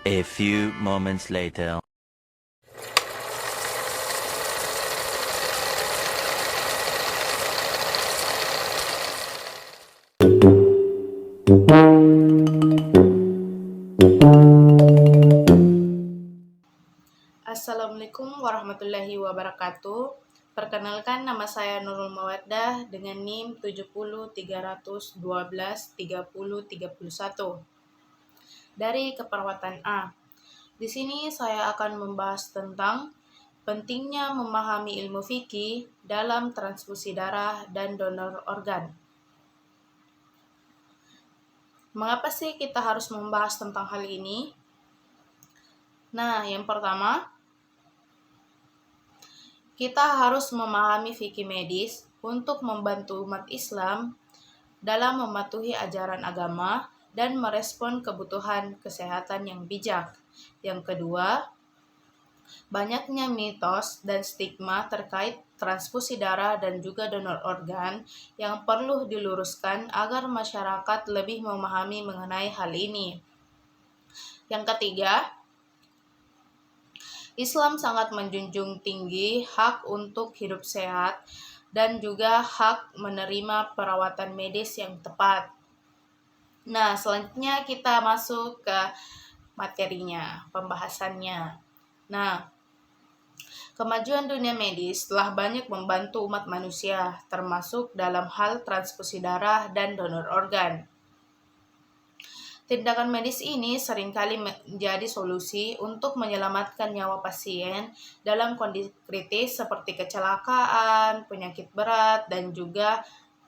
A few moments later. Assalamualaikum warahmatullahi wabarakatuh. Perkenalkan, nama saya Nurul Mawaddah dengan NIM 70 312 30 31 dari Keperawatan A. Di sini saya akan membahas tentang pentingnya memahami ilmu fikih dalam transfusi darah dan donor organ. Mengapa sih kita harus membahas tentang hal ini? Nah, yang pertama, kita harus memahami fikih medis untuk membantu umat Islam dalam mematuhi ajaran agama dan merespon kebutuhan kesehatan yang bijak. Yang kedua, banyaknya mitos dan stigma terkait transfusi darah dan juga donor organ yang perlu diluruskan agar masyarakat lebih memahami mengenai hal ini. Yang ketiga, Islam sangat menjunjung tinggi hak untuk hidup sehat dan juga hak menerima perawatan medis yang tepat. Nah, selanjutnya kita masuk ke materinya, pembahasannya. Nah, kemajuan dunia medis telah banyak membantu umat manusia, termasuk dalam hal transfusi darah dan donor organ. Tindakan medis ini seringkali menjadi solusi untuk menyelamatkan nyawa pasien dalam kondisi kritis seperti kecelakaan, penyakit berat, dan juga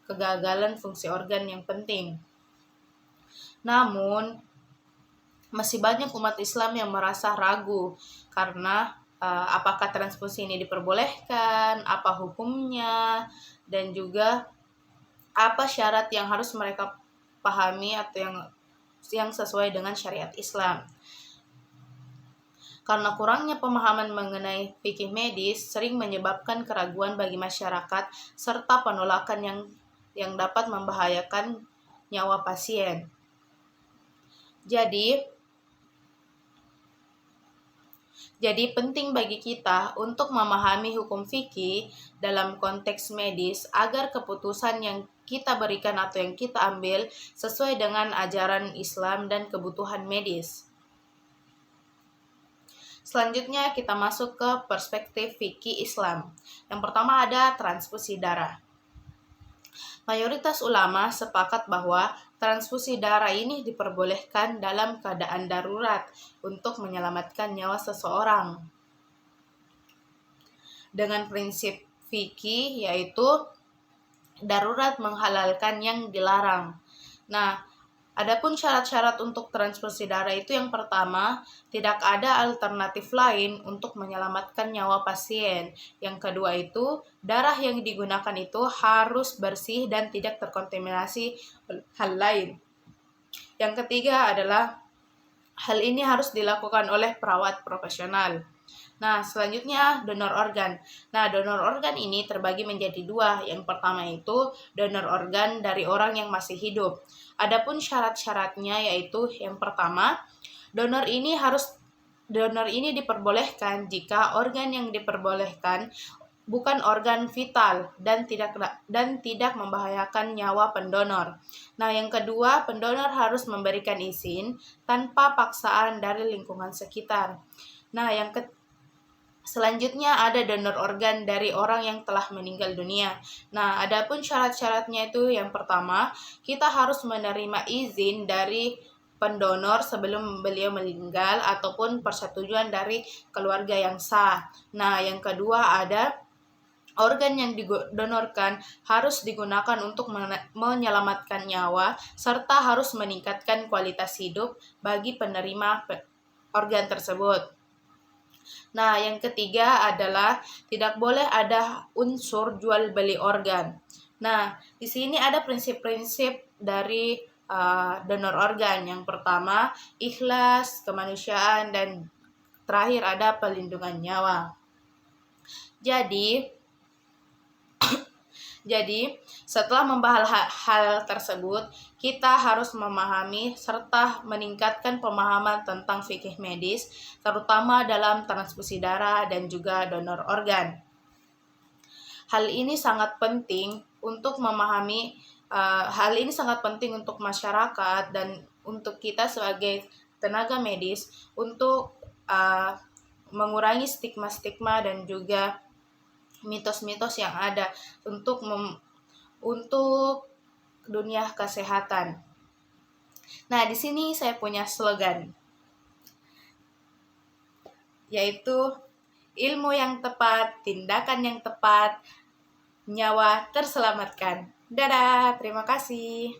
kegagalan fungsi organ yang penting. Namun, masih banyak umat Islam yang merasa ragu karena apakah transfusi ini diperbolehkan, apa hukumnya, dan juga apa syarat yang harus mereka pahami atau yang sesuai dengan syariat Islam. Karena kurangnya pemahaman mengenai fikih medis sering menyebabkan keraguan bagi masyarakat serta penolakan yang dapat membahayakan nyawa pasien. Jadi penting bagi kita untuk memahami hukum fikih dalam konteks medis agar keputusan yang kita berikan atau yang kita ambil sesuai dengan ajaran Islam dan kebutuhan medis. Selanjutnya kita masuk ke perspektif fikih Islam. Yang pertama ada transfusi darah. Mayoritas ulama sepakat bahwa transfusi darah ini diperbolehkan dalam keadaan darurat untuk menyelamatkan nyawa seseorang. Dengan prinsip fikih yaitu darurat menghalalkan yang dilarang. Nah, adapun syarat-syarat untuk transfusi darah itu yang pertama, tidak ada alternatif lain untuk menyelamatkan nyawa pasien. Yang kedua itu, darah yang digunakan itu harus bersih dan tidak terkontaminasi hal lain. Yang ketiga adalah hal ini harus dilakukan oleh perawat profesional. Nah, selanjutnya donor organ. Nah, donor organ ini terbagi menjadi dua. Yang pertama itu donor organ dari orang yang masih hidup. Adapun syarat-syaratnya yaitu yang pertama, donor ini diperbolehkan jika organ yang diperbolehkan bukan organ vital dan tidak membahayakan nyawa pendonor. Nah, yang kedua, pendonor harus memberikan izin tanpa paksaan dari lingkungan sekitar. Nah, selanjutnya ada donor organ dari orang yang telah meninggal dunia. Nah, adapun syarat-syaratnya itu yang pertama, kita harus menerima izin dari pendonor sebelum beliau meninggal ataupun persetujuan dari keluarga yang sah. Nah, yang kedua ada organ yang didonorkan harus digunakan untuk menyelamatkan nyawa serta harus meningkatkan kualitas hidup bagi penerima organ tersebut. Nah, yang ketiga adalah tidak boleh ada unsur jual beli organ. Nah, di sini ada prinsip-prinsip dari donor organ. Yang pertama, ikhlas, kemanusiaan, dan terakhir ada pelindungan nyawa. Jadi, Jadi, setelah membahas hal tersebut, kita harus memahami serta meningkatkan pemahaman tentang fikih medis, terutama dalam transfusi darah dan juga donor organ. Hal ini sangat penting untuk memahami, hal ini sangat penting untuk masyarakat dan untuk kita sebagai tenaga medis untuk mengurangi stigma-stigma dan juga mitos-mitos yang ada untuk dunia kesehatan. Nah, di sini saya punya slogan, yaitu ilmu yang tepat, tindakan yang tepat, nyawa terselamatkan. Dadah, terima kasih.